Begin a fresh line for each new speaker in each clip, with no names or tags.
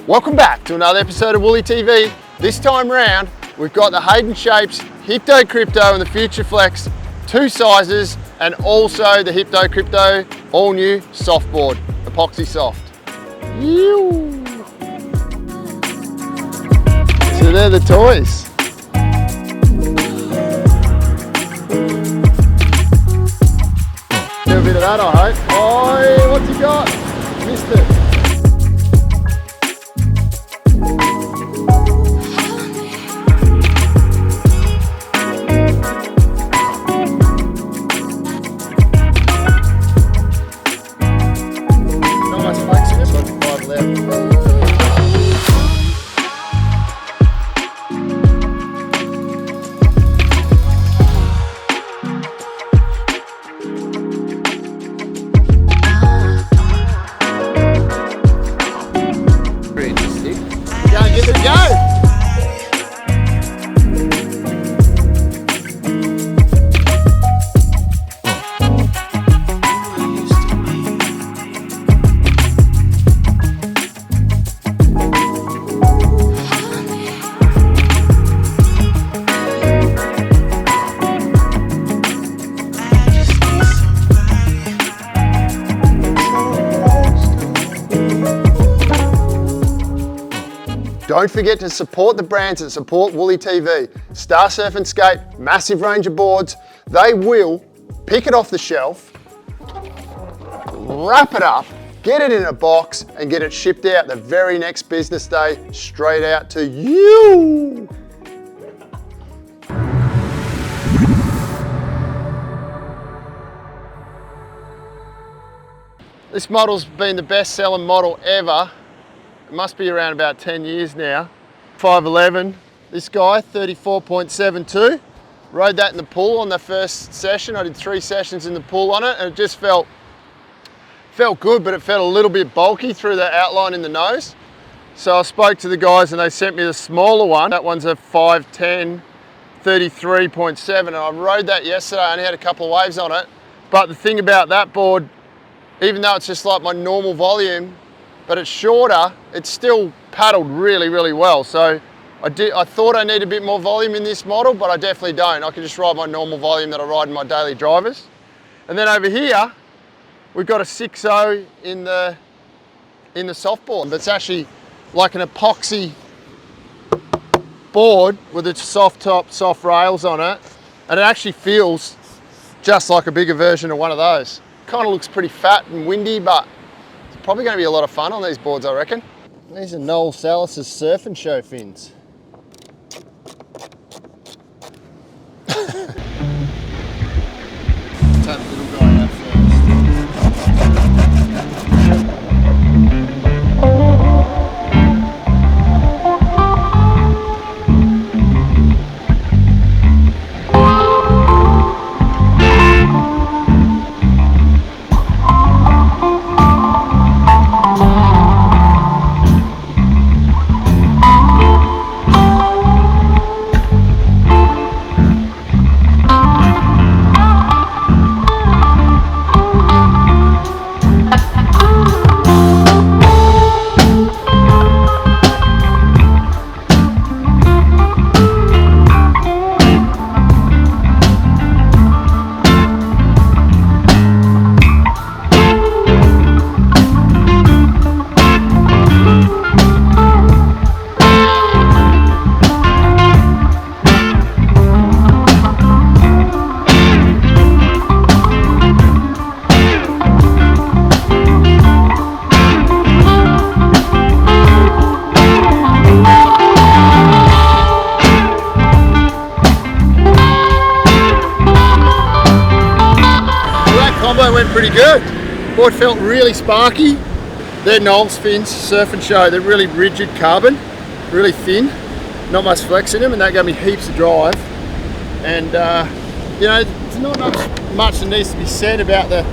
Welcome back to another episode of Woolly TV. This time round, we've got the Hayden Shapes Hypto Krypto and the Future Flex, 2 sizes, and also the Hypto Krypto all new Softboard, epoxy soft. So they're the toys. Do a bit of that, I hope. Oh, what's he got? Missed it. Don't forget to support the brands that support Woolly TV. Star Surf and Skate, massive range of boards. They will pick it off the shelf, wrap it up, get it in a box, and get it shipped out the very next business day, straight out to you. This model's been the best-selling model ever. It must be around about 10 years now. 5'11", this guy, 34.72. Rode that in the pool on the first session. I did 3 sessions in the pool on it, and it just felt good, but it felt a little bit bulky through the outline in the nose. So I spoke to the guys and they sent me the smaller one. That one's a 5'10", 33.7, and I rode that yesterday. I only had a couple of waves on it. But the thing about that board, even though it's just like my normal volume, but it's shorter, it's still paddled really, really well. So I thought I need a bit more volume in this model, but I definitely don't. I can just ride my normal volume that I ride in my daily drivers. And then over here, we've got a 6.0 in the Softboard. It's actually like an epoxy board with its soft top, soft rails on it. And it actually feels just like a bigger version of one of those. Kind of looks pretty fat and windy, but probably going to be a lot of fun on these boards, I reckon. These are Noel Salas's surf and show fins. Tap the little guy out first. Went pretty good. Board felt really sparky. They're Noel's fins, surf and show. They're really rigid carbon, really thin, not much flex in them, and that gave me heaps of drive. And you know, there's not much that needs to be said about the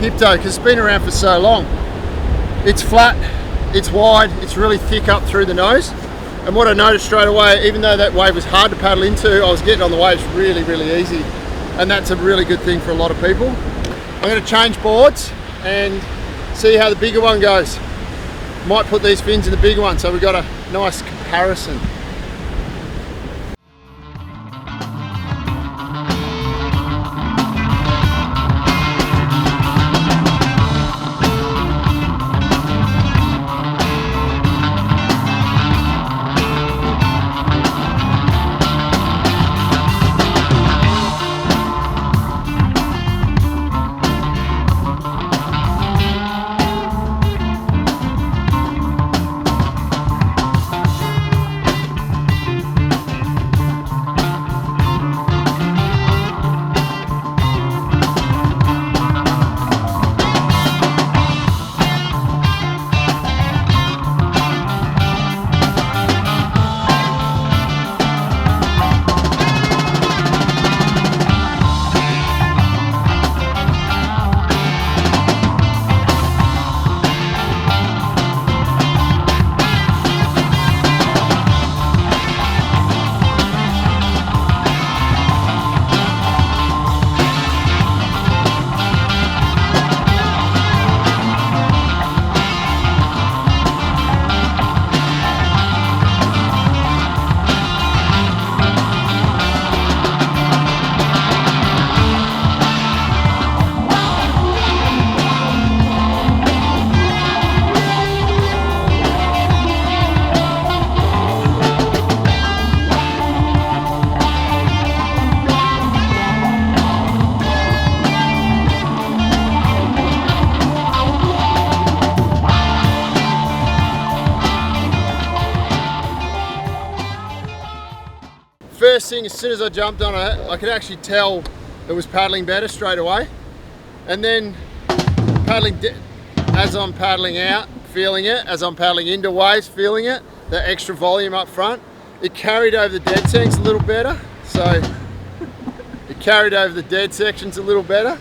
Hypto because it's been around for so long. It's flat, it's wide, it's really thick up through the nose. And what I noticed straight away, even though that wave was hard to paddle into, I was getting on the waves really, really easy. And that's a really good thing for a lot of people. I'm going to change boards and see how the bigger one goes. Might put these fins in the bigger one so we've got a nice comparison. First thing, as soon as I jumped on it, I could actually tell it was paddling better straight away. And then as I'm paddling out, feeling it, as I'm paddling into waves, feeling it, the extra volume up front, it carried over the dead tanks a little better. So it carried over the dead sections a little better.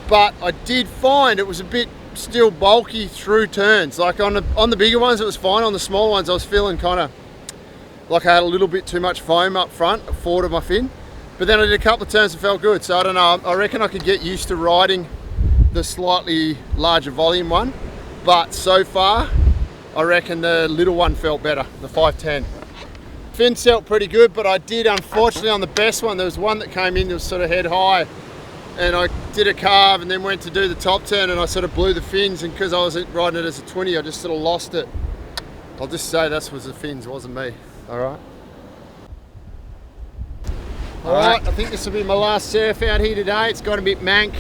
But I did find it was a bit still bulky through turns. Like on the bigger ones it was fine, on the smaller ones I was feeling kind of like I had a little bit too much foam up front, forward of my fin. But then I did a couple of turns and felt good. So I don't know, I reckon I could get used to riding the slightly larger volume one. But so far, I reckon the little one felt better, the 510. Fin felt pretty good, but I did, unfortunately, on the best one, there was one that came in that was sort of head high. And I did a carve and then went to do the top turn and I sort of blew the fins, and because I was riding it as a 20, I just sort of lost it. I'll just say that was the fins, it wasn't me. All right. All right, I think this will be my last surf out here today. It's got a bit mank.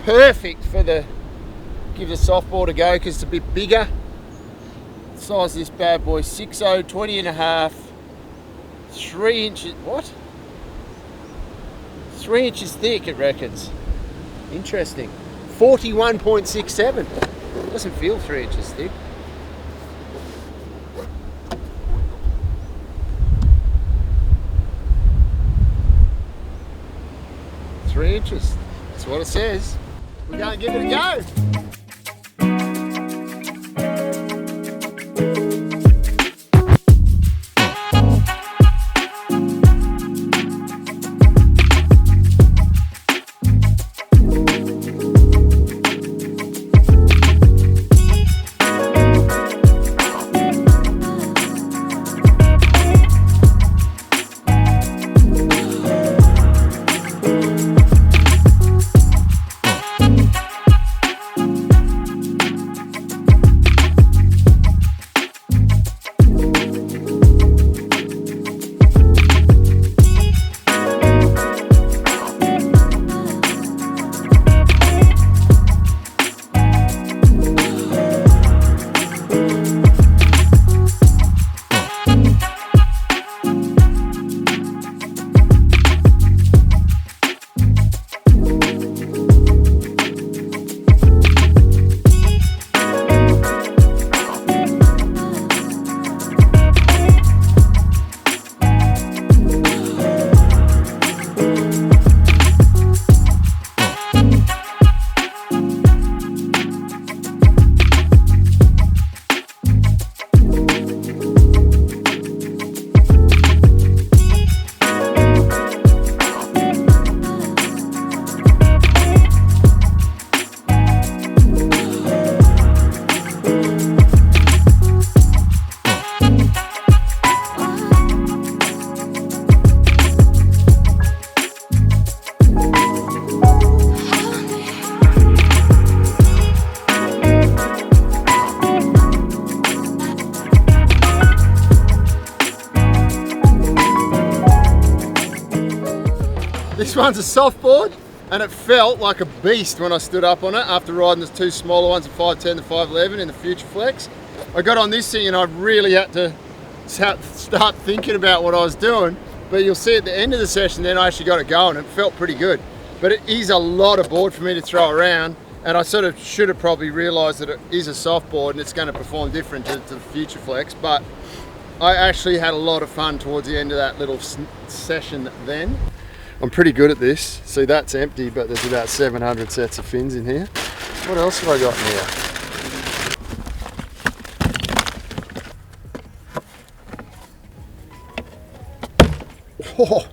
Perfect for give the softboard a go because it's a bit bigger. The size of this bad boy, 6.0, 20 and a half, 3 inches, what? 3 inches thick, it reckons. Interesting. 41.67. Doesn't feel 3 inches thick. Three inches. That's what it says. We're going to give it a go. This one's a softboard, and it felt like a beast when I stood up on it after riding the two smaller ones, the 510, the 511 in the Future Flex. I got on this thing and I really had to start thinking about what I was doing, but you'll see at the end of the session then I actually got it going. It felt pretty good, but it is a lot of board for me to throw around, and I sort of should have probably realised that it is a softboard and it's going to perform different to the Future Flex, but I actually had a lot of fun towards the end of that little session then. I'm pretty good at this. See, that's empty, but there's about 700 sets of fins in here. What else have I got in here? Oh.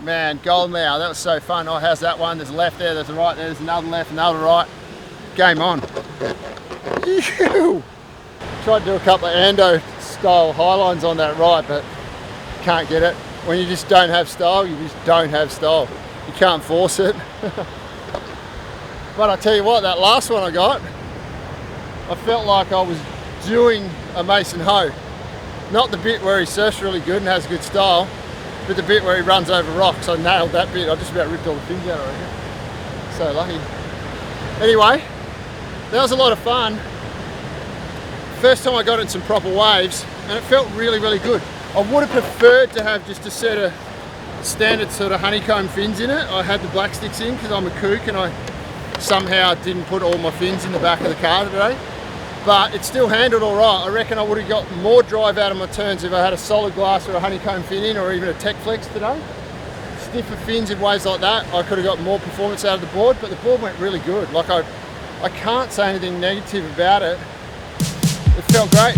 Man, golden hour, that was so fun. Oh, how's that one? There's a left there, there's a right there, there's another left, another right. Game on. Tried to do a couple of Ando style highlines on that right, but can't get it. When you just don't have style, you just don't have style. You can't force it. But I tell you what, that last one I got, I felt like I was doing a Mason Ho. Not the bit where he surfs really good and has good style, but the bit where he runs over rocks. I nailed that bit. I just about ripped all the fins out, I reckon. So lucky. Anyway, that was a lot of fun. First time I got in some proper waves, and it felt really, really good. I would have preferred to have just a set of standard sort of honeycomb fins in it. I had the black sticks in because I'm a kook and I somehow didn't put all my fins in the back of the car today. But it still handled all right. I reckon I would have got more drive out of my turns if I had a solid glass or a honeycomb fin in, or even a Tech Flex today. Stiffer fins in waves like that, I could have got more performance out of the board, but the board went really good. Like I can't say anything negative about it. It felt great.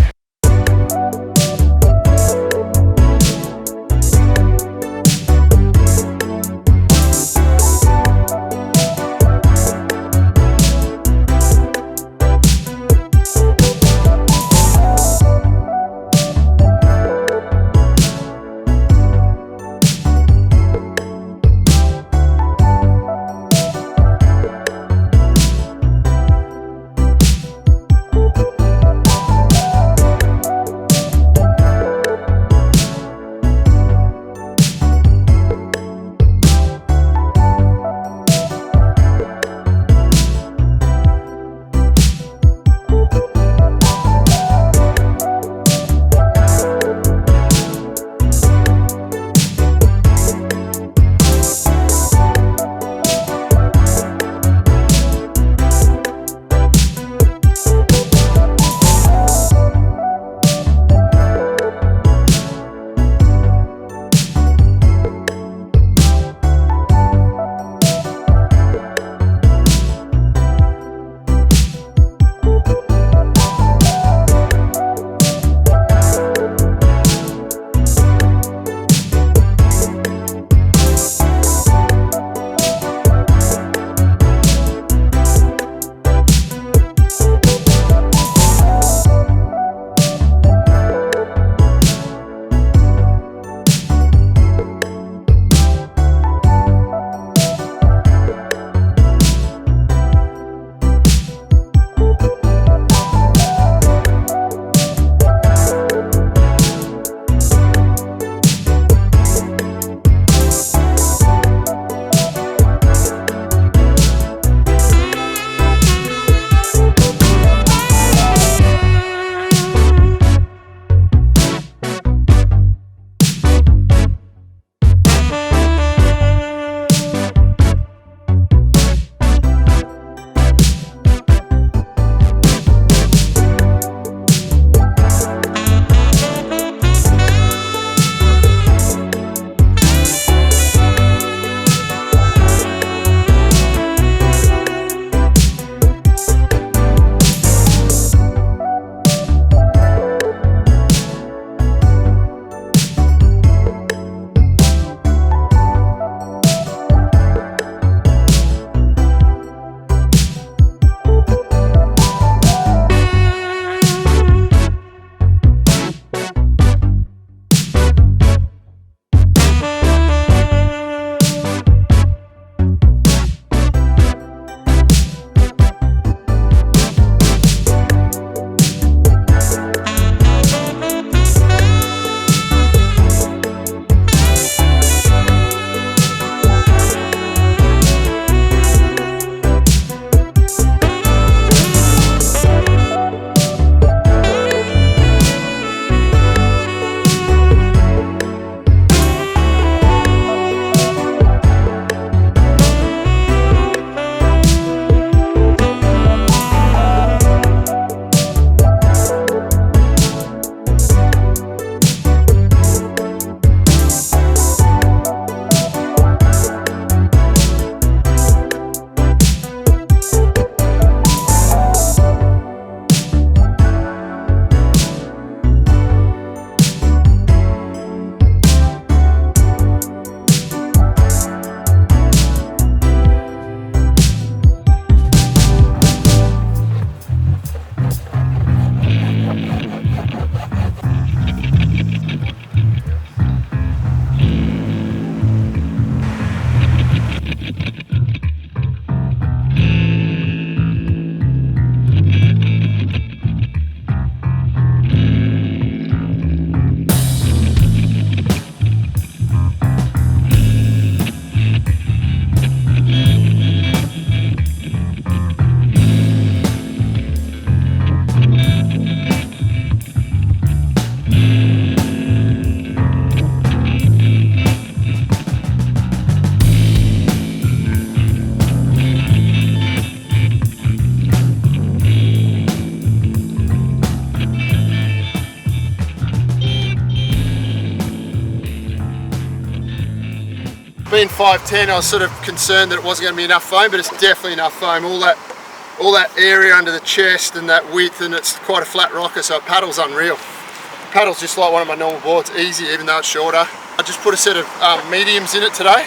being 5'10", I was sort of concerned that it wasn't going to be enough foam, but it's definitely enough foam. All that area under the chest and that width, and it's quite a flat rocker, so it paddles unreal. It paddles just like one of my normal boards, easy even though it's shorter. I just put a set of mediums in it today.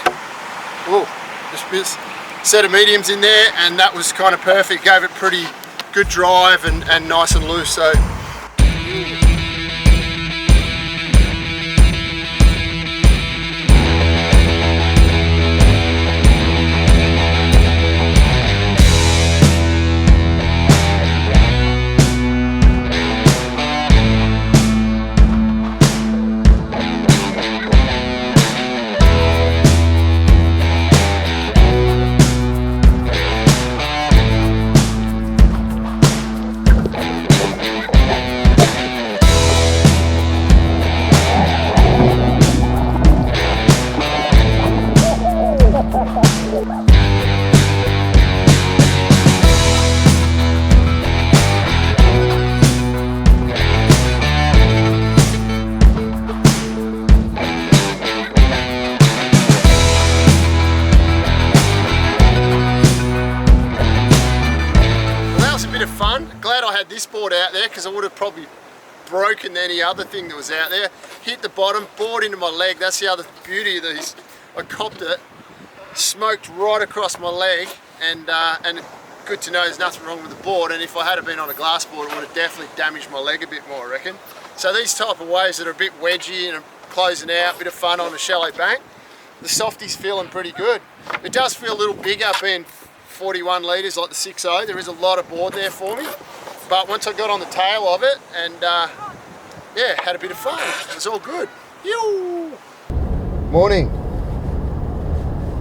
Whoa, just this set of mediums in there, and that was kind of perfect. Gave it pretty good drive and nice and loose. So. Glad I had this board out there, because I would have probably broken any other thing that was out there. Hit the bottom, bored into my leg. That's the other beauty of these. I copped it, smoked right across my leg, and good to know there's nothing wrong with the board. And if I had been on a glass board, it would have definitely damaged my leg a bit more, I reckon. So these type of waves that are a bit wedgy and closing out, a bit of fun on a shallow bank, the Softy's feeling pretty good. It does feel a little bigger being 41 litres like the 6.0. There is a lot of board there for me, but once I got on the tail of it and yeah, had a bit of fun, it was all good. Yoo! Morning.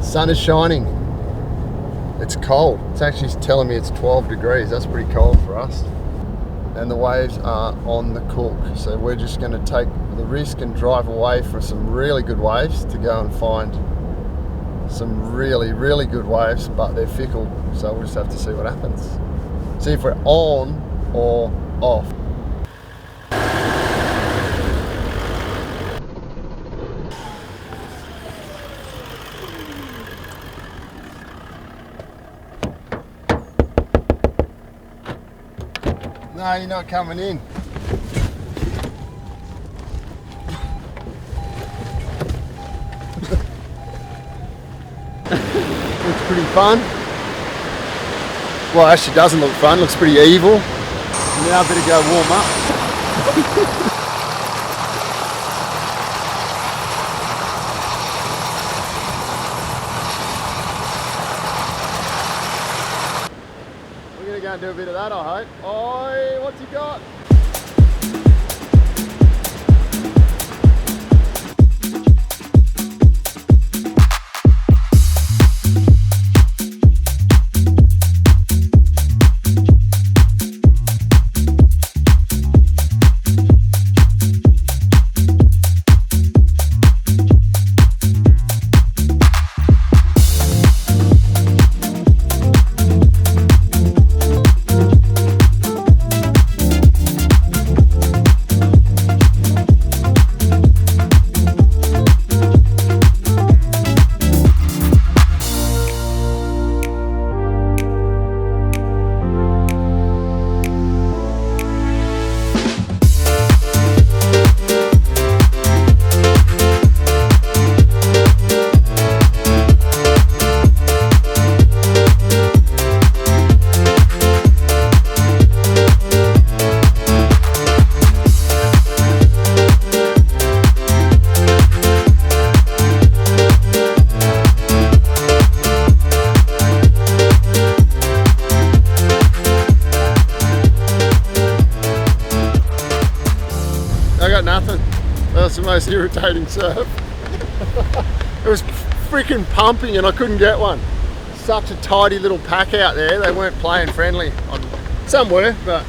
Sun is shining. It's cold. It's actually telling me it's 12 degrees. That's pretty cold for us. And the waves are on the cook, so we're just going to take the risk and drive away for some really good waves to go and find some really, really good waves, but they're fickle, so we'll just have to see what happens. See if we're on or off. No, you're not coming in. Looks pretty fun. Well, actually doesn't look fun, looks pretty evil. Now I better go warm up. We're going to go and do a bit of that, I hope. Oi, what's he got? Nothing. That was the most irritating surf. It was freaking pumping and I couldn't get one. Such a tidy little pack out there. They weren't playing friendly. Some were, but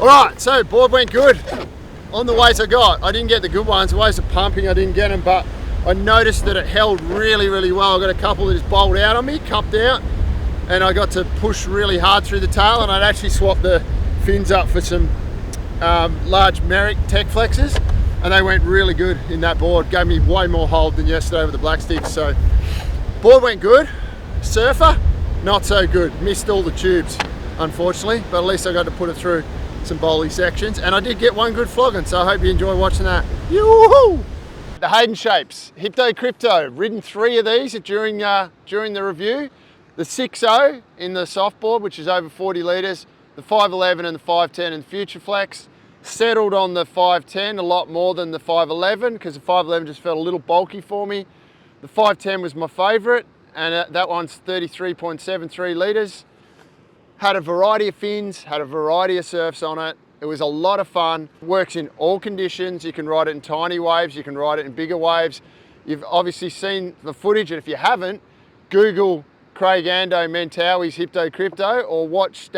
alright, so board went good. On the waves I got, I didn't get the good ones. The waves are pumping, I didn't get them, but I noticed that it held really, really well. I got a couple that just bowled out on me, cupped out, and I got to push really hard through the tail, and I'd actually swapped the fins up for some large Merrick Tech Flexes. and they went really good in that board. Gave me way more hold than yesterday with the black sticks. So board went good. Surfer, not so good. Missed all the tubes, unfortunately, but at least I got to put it through some bowling sections, and I did get one good flogging, so I hope you enjoy watching that. Yoo-hoo! The Hayden Shapes, Hypto Krypto, ridden 3 of these during the review. The 6.0 in the Softboard, which is over 40 litres, the 511 and the 510 and the Future Flex. Settled on the 510 a lot more than the 511 because the 511 just felt a little bulky for me. The 510 was my favourite, and that one's 33.73 litres. Had a variety of fins, had a variety of surfs on it. It was a lot of fun. Works in all conditions. You can ride it in tiny waves, you can ride it in bigger waves. You've obviously seen the footage, and if you haven't, Google Craig Ando Mentaui's Hypto Krypto, or watch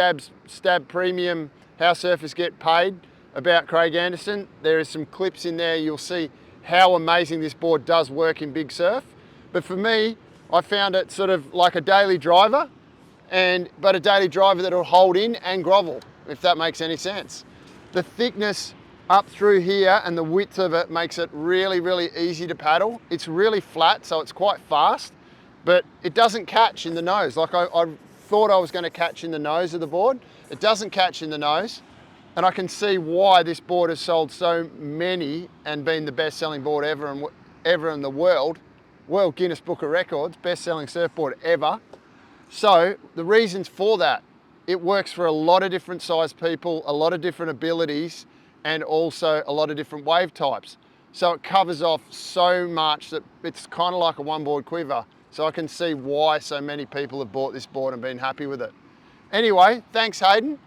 Stab Premium How Surfers Get Paid about Craig Anderson. There is some clips in there. You'll see how amazing this board does work in big surf. But for me, I found it sort of like a daily driver, but a daily driver that'll hold in and grovel, if that makes any sense. The thickness up through here and the width of it makes it really, really easy to paddle. It's really flat, so it's quite fast, but it doesn't catch in the nose. Like I thought I was going to catch in the nose of the board. It doesn't catch in the nose, and I can see why this board has sold so many and been the best-selling board ever in the world Guinness Book of Records, best-selling surfboard ever. So the reasons for that, it works for a lot of different size people, a lot of different abilities, and also a lot of different wave types. So it covers off so much that it's kind of like a one-board quiver. So I can see why so many people have bought this board and been happy with it. Anyway, thanks Hayden,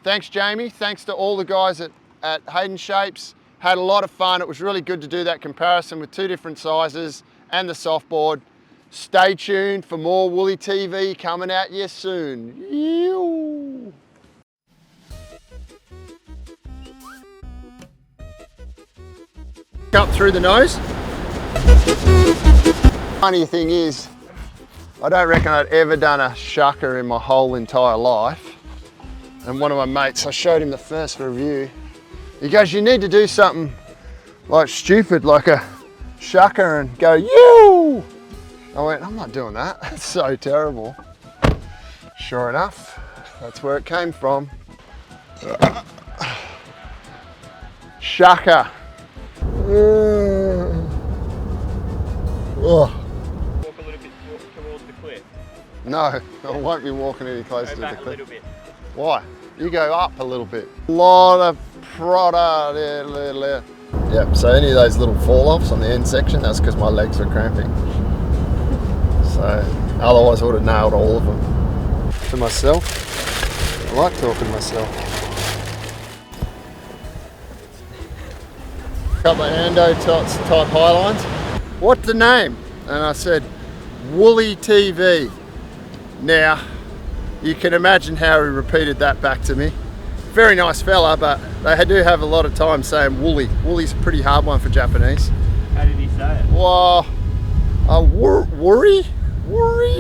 thanks Jamie, thanks to all the guys at Hayden Shapes. Had a lot of fun. It was really good to do that comparison with 2 different sizes and the Softboard. Stay tuned for more Woolly TV coming at you soon. Ew. Up through the nose. Funny thing is, I don't reckon I'd ever done a shucker in my whole entire life. And one of my mates, I showed him the first review. He goes, you need to do something like stupid, like a shucker and go, you. I went, I'm not doing that. That's so terrible. Sure enough, that's where it came from. Shucker. Oh.
Walk a little bit towards the cliff.
No, I won't be walking any closer to the
Go back
cliff.
a little bit.
Why? You go up a little bit. A lot of product. Yep, so any of those little fall-offs on the end section, that's because my legs are cramping. So, otherwise I would have nailed all of them. To myself, I like talking to myself. Couple of Ando type highlines. What's the name? And I said, Woolly TV. Now, you can imagine how he repeated that back to me. Very nice fella, but they do have a lot of time saying Woolly. Woolly's a pretty hard one for Japanese.
How did he say it?
Well, Worry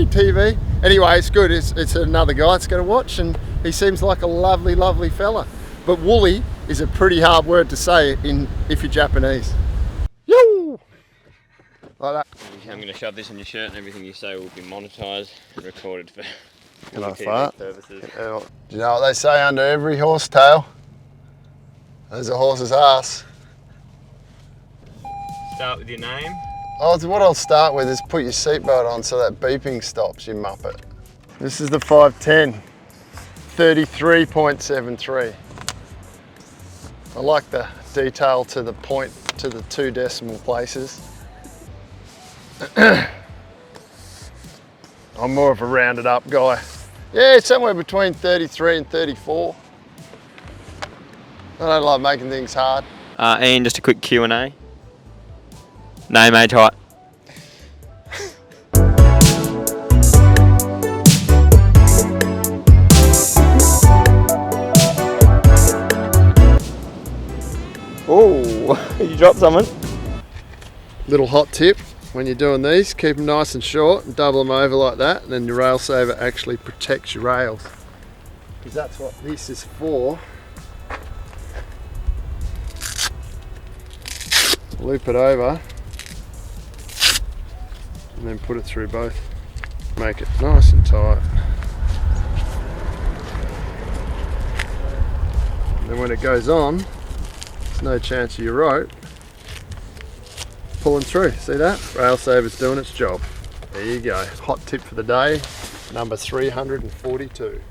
TV. Anyway, it's good. It's another guy that's going to watch, and he seems like a lovely, lovely fella. But Woolly is a pretty hard word to say if you're Japanese. Yo! Like that.
I'm going to shove this in your shirt, and everything you say will be monetized and recorded for
Can I fart?
purposes.
Do you know what they say under every horse tail? There's a horse's ass.
Start with your name.
Oh, what I'll start with is put your seatbelt on so that beeping stops, you muppet. This is the 510, 33.73. I like the detail to the point, to the 2 decimal places. I'm more of a rounded up guy. Yeah, it's somewhere between 33 and 34. I don't like making things hard.
Ian, just a quick Q&A. Name, age, height. Oh, you dropped something.
Little hot tip, when you're doing these, keep them nice and short and double them over like that, and then your rail saver actually protects your rails. Because that's what this is for. loop it over, and then put it through both. Make it nice and tight. And then when it goes on, there's no chance of your rope pulling through. See that? Rail saver's doing its job. There you go. Hot tip for the day, number 342.